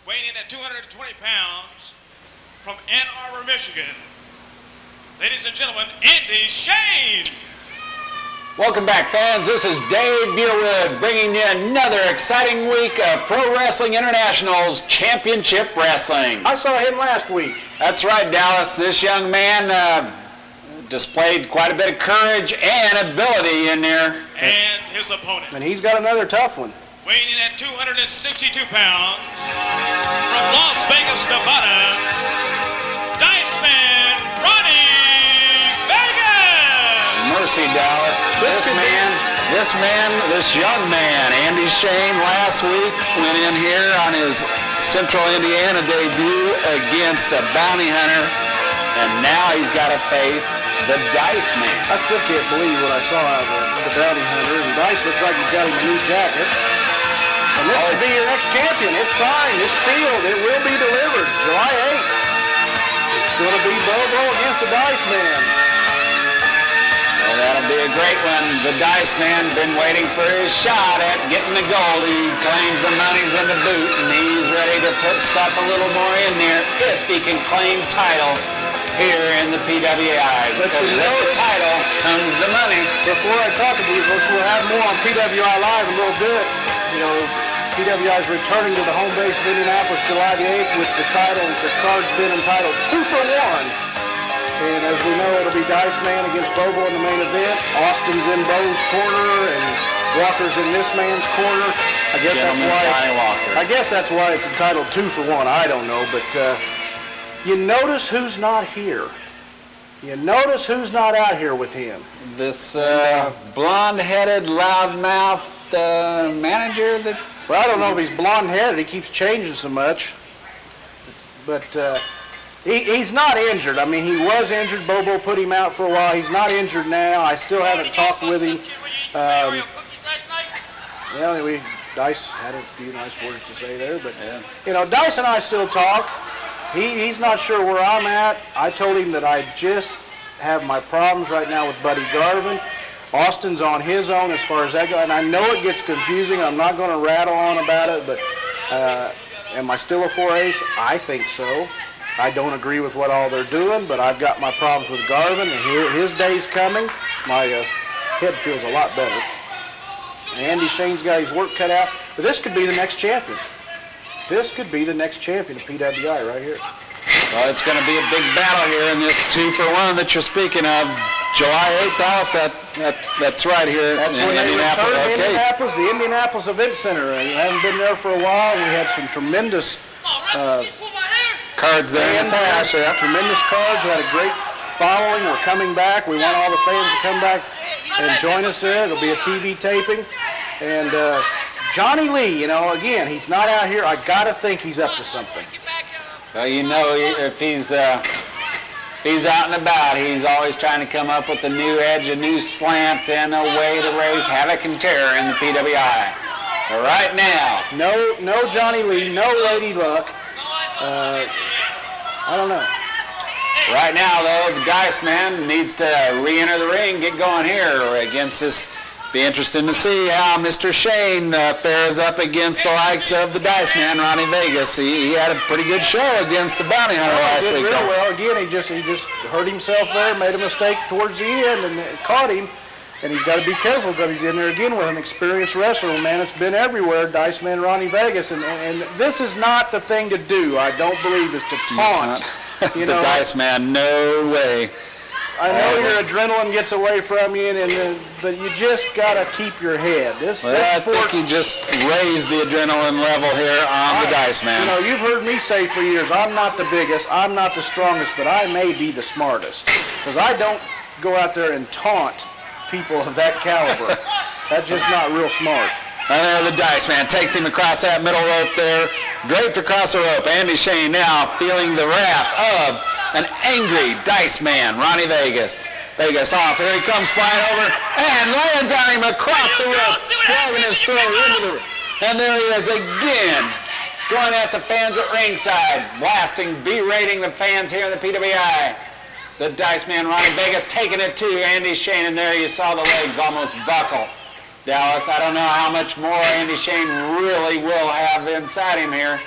weighing in at 220 pounds from Ann Arbor, Michigan, ladies and gentlemen, Andy Chene. Welcome back, fans. This is Dave Beerwood bringing you another exciting week of Pro Wrestling International's Championship Wrestling. I saw him last week. That's right, Dallas. This young man displayed quite a bit of courage and ability in there. And his opponent. And he's got another tough one. Weighing in at 262 pounds from Las Vegas, Nevada, Diceman Ronnie. Mercy, Dallas. This young man, Andy Chene, last week went in here on his Central Indiana debut against the Bounty Hunter, and now he's got to face the Diceman. I still can't believe what I saw out of the Bounty Hunter, and Dice looks like he's got him a new jacket. And this will be your next champion. It's signed, it's sealed, it will be delivered July 8th. It's going to be Bobo against the Diceman. Well, that'll be a great one. The Diceman been waiting for his shot at getting the gold. He claims the money's in the boot, and he's ready to put stuff a little more in there if he can claim title here in the PWI. Because with the title comes the money. Before I talk to you, we'll have more on PWI Live a little bit. You know, PWI is returning to the home base of Indianapolis July the 8th with the title. The card's been entitled 2 for 1. And as we know, it'll be Diceman against Bobo in the main event. Austin's in Bo's corner, and Walker's in this man's corner. I guess that's why it's entitled 2 for 1. I don't know, but you notice who's not here. You notice who's not out here with him. This blonde-headed, loudmouthed manager that... Well, I don't know if he's blonde-headed. He keeps changing so much. But... He's not injured. I mean, he was injured. Bobo put him out for a while. He's not injured now. I still haven't talked with him. Dice had a few nice words to say there, but you know, Dice and I still talk. He's not sure where I'm at. I told him that I just have my problems right now with Buddy Garvin. Austin's on his own as far as that goes, and I know it gets confusing. I'm not going to rattle on about it, but am I still a 4-ace? I think so. I don't agree with what all they're doing, but I've got my problems with Garvin, and his day's coming. My head feels a lot better. Andy Chene's got his work cut out, but this could be the next champion. This could be the next champion of PWI right here. Well, it's going to be a big battle here in this 2 for 1 that you're speaking of. July 8th, Dallas, that's right here in Indianapolis. Indianapolis, the Indianapolis Event Center. I haven't been there for a while. We had some tremendous... cards there in the past. Tremendous cards. We had a great following. We're coming back. We want all the fans to come back and join us there. It'll be a TV taping. And Johnny Lee, you know, again, he's not out here. I got to think he's up to something. Well, you know, if he's out and about, he's always trying to come up with a new edge, a new slant, and a way to raise havoc and terror in the PWI. But right now, no Johnny Lee, no Lady Luck. I don't know. Right now, though, the Diceman needs to re-enter the ring, get going here against this. Be interesting to see how Mr. Chene fares up against the likes of the Diceman, Ronnie Vegas. He had a pretty good show against the Bounty Hunter last week. Real well. Again, he just hurt himself there, made a mistake towards the end, and it caught him. And he's got to be careful because he's in there again with an experienced wrestler. Man, it's been everywhere, Diceman Ronnie Vegas. And this is not the thing to do, I don't believe, is to taunt. The Diceman, no way. I know your adrenaline gets away from you, but you just got to keep your head. I think he just raised the adrenaline level here on the Diceman. You know, you've heard me say for years, I'm not the biggest, I'm not the strongest, but I may be the smartest. Because I don't go out there and taunt people of that caliber. That's just not real smart. And there the Diceman takes him across that middle rope there, draped across the rope. Andy Chene now feeling the wrath of an angry Diceman, Ronnie Vegas. Vegas off, here he comes flying over, and lands on him across the rope, driving his throat into the... And there he is again, going at the fans at ringside, blasting, berating the fans here in the PWI. The Diceman, Ronnie Vegas, taking it to Andy Chene, and there you saw the legs almost buckle. Dallas, I don't know how much more Andy Chene really will have inside him here,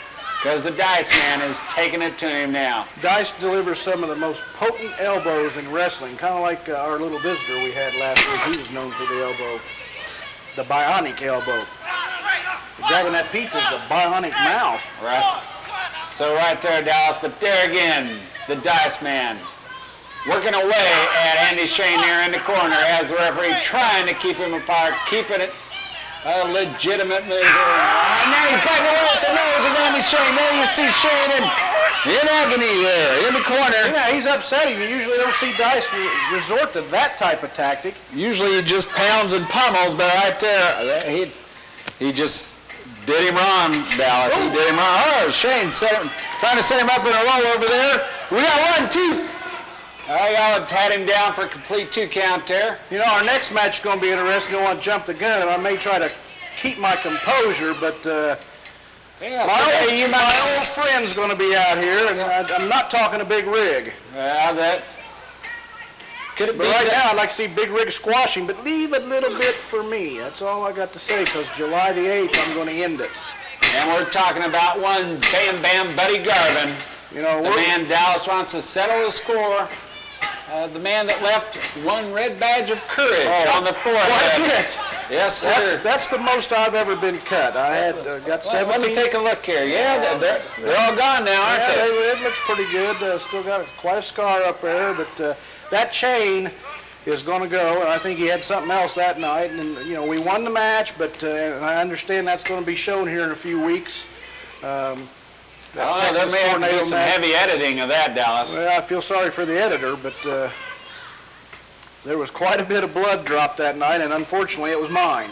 because the Dice Man is taking it to him now. Dice delivers some of the most potent elbows in wrestling, kind of like our little visitor we had last week. He was known for the elbow, the bionic elbow. Grabbing that pizza is the bionic mouth. Right. So right there, Dallas, but there again, the Dice Man working away at Andy Chene there in the corner as the referee trying to keep him apart, keeping it a legitimate move. And now he's biting away at the nose of Andy Chene. There you see Chene in agony there in the corner. Yeah, he's upsetting. You usually don't see Dice resort to that type of tactic. Usually he just pounds and pummels, but right there, he just did him wrong, Dallas. He did him wrong. Oh, Chene trying to set him up in a roll over there. We got 1, 2. Alex had him down for a complete 2 count there. You know, our next match is going to be interesting. I don't want to jump the gun, and I may try to keep my composure, but my old friend's going to be out here, and I'm not talking a big rig. Well, that could have been. But right now, I'd like to see Big Rig squashing, but leave a little bit for me. That's all I got to say, because July the 8th, I'm going to end it. And we're talking about one Bam Bam Buddy Garvin. You know, the man Dallas wants to settle the score. The man that left 1 red badge of courage on the forehead. Yes, sir. That's the most I've ever been cut. I had got 17. Let me take a look here. Yeah, they're all gone now, aren't they? It looks pretty good. Still got quite a scar up there, but that chain is going to go, and I think he had something else that night. And you know, we won the match, but and I understand that's going to be shown here in a few weeks. There may have to be some heavy editing of that, Dallas. Well, I feel sorry for the editor, but there was quite a bit of blood dropped that night, and unfortunately it was mine.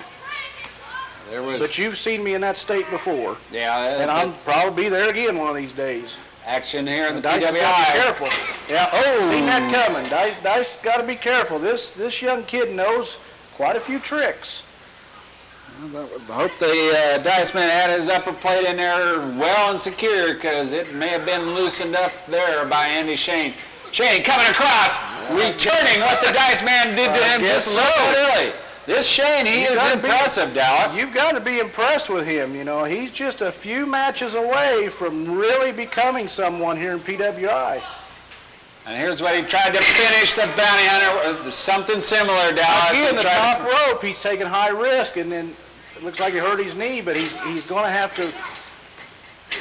But you've seen me in that state before. Yeah. And I'll probably be there again one of these days. Action here in the Dice PWI. got to be careful. Yeah. Oh, seen that coming. Dice got to be careful. This young kid knows quite a few tricks. I hope the Dice Man had his upper plate in there well and secure, because it may have been loosened up there by Andy Chene. Chene coming across, returning what the Dice Man did to him just a little early. This Chene, he is impressive, Dallas. You've got to be impressed with him. You know, he's just a few matches away from really becoming someone here in PWI. And here's what he tried to finish the bounty hunter with something similar, Dallas. Again, the top rope, he's taking high risk, and then it looks like he hurt his knee, but he's going to have to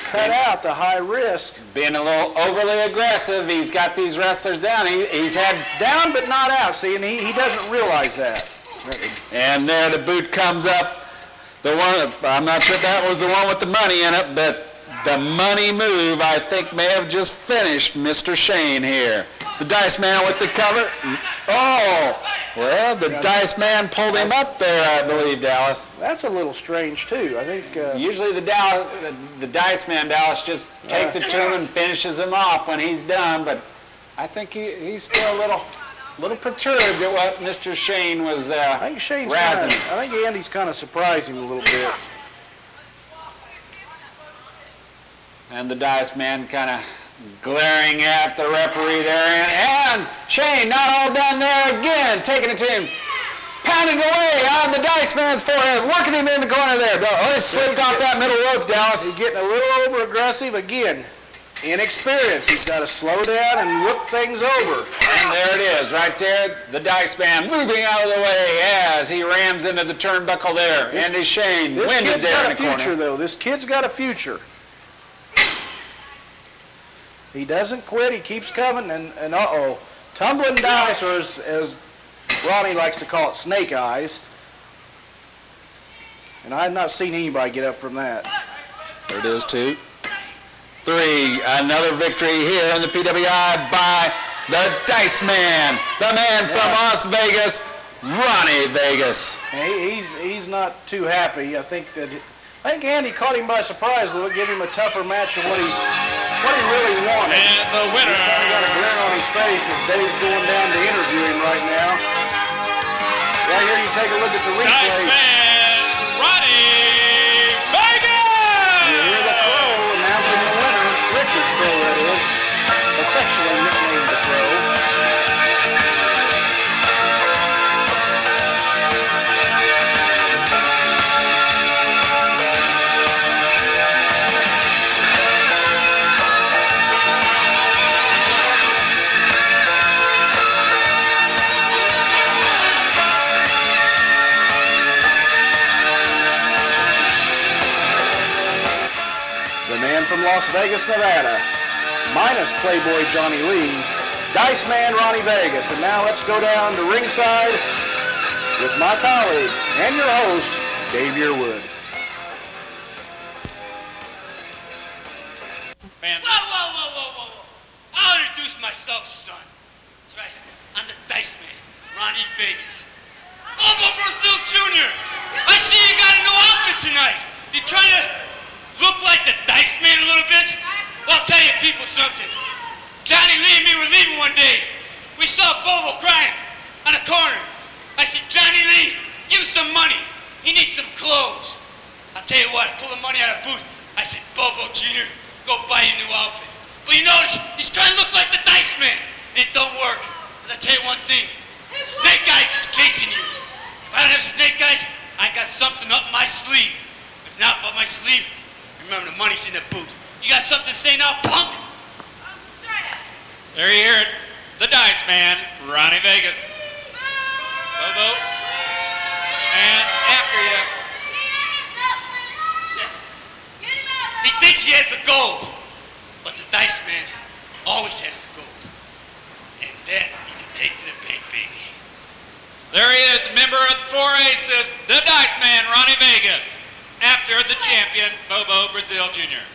cut out the high risk. Being a little overly aggressive, he's got these wrestlers down. He's had down but not out, see, and he doesn't realize that. And there the boot comes up. The one, I'm not sure that was the one with the money in it, but the money move, I think, may have just finished Mr. Chene here. The Dice Man with the cover. Oh, well, the Dice Man pulled him up there, I believe, Dallas. That's a little strange, too. I think usually the Dice Man, Dallas, just takes it to him and finishes him off when he's done, but I think he's still a little perturbed at what Mr. Chene was I think razzing. I think Andy's kind of surprised him a little bit. And the Dice Man kind of glaring at the referee there. And Chene not all done there again, taking it to him. Pounding away on the Dice Man's forehead, working him in the corner there. Oh, he slipped off that middle rope, Dallas. He's getting a little over-aggressive again. Inexperience. He's got to slow down and look things over. And there it is, right there. The Dice Man moving out of the way as he rams into the turnbuckle there. Andy Chene winded there in the corner. This kid's got a future, though. This kid's got a future. He doesn't quit. He keeps coming, and uh-oh. Tumbling dice, or as Ronnie likes to call it, snake eyes. And I have not seen anybody get up from that. There it is, 2, 3. Another victory here in the PWI by the Dice Man. The man from Las Vegas, Ronnie Vegas. He's not too happy. I think Andy caught him by surprise a little, give him a tougher match than what he really wanted. And the winner. He's got a grin on his face as Dave's going down to interview him right now. Right here, you take a look at the replay. Diceman Ronnie Vegas! You hear the Crow announcing the winner. Richard Crow, that is. Affectionately nicknamed the Crow. the man from Las Vegas, Nevada, minus Playboy Johnny Lee, Diceman Ronnie Vegas. And now let's go down to ringside with my colleague and your host, Dave Yearwood. Whoa. I'll introduce myself, son. That's right. I'm the Diceman, Ronnie Vegas. Bobo Brazil Jr. I see you got a new outfit tonight. You trying to look like the Diceman a little bit? Well, I'll tell you people something. Johnny Lee and me were leaving one day. We saw Bobo crying on the corner. I said, Johnny Lee, give him some money. He needs some clothes. I'll tell you what, I pulled the money out of the boot. I said, Bobo Jr., go buy you a new outfit. But you notice, he's trying to look like the Diceman. And it don't work. Because I tell you one thing, Snake Eyes is chasing you. If I don't have Snake Eyes, I got something up my sleeve. If it's not up my sleeve, remember the money's in the boot. You got something to say now, punk? There you hear it. The Diceman, Ronnie Vegas. Bobo. And after you. He thinks he has the gold. But the Diceman always has the gold. And that you can take to the bank, baby. There he is, member of the Four Aces, the Diceman, Ronnie Vegas. After the champion, Bobo Brazil Jr.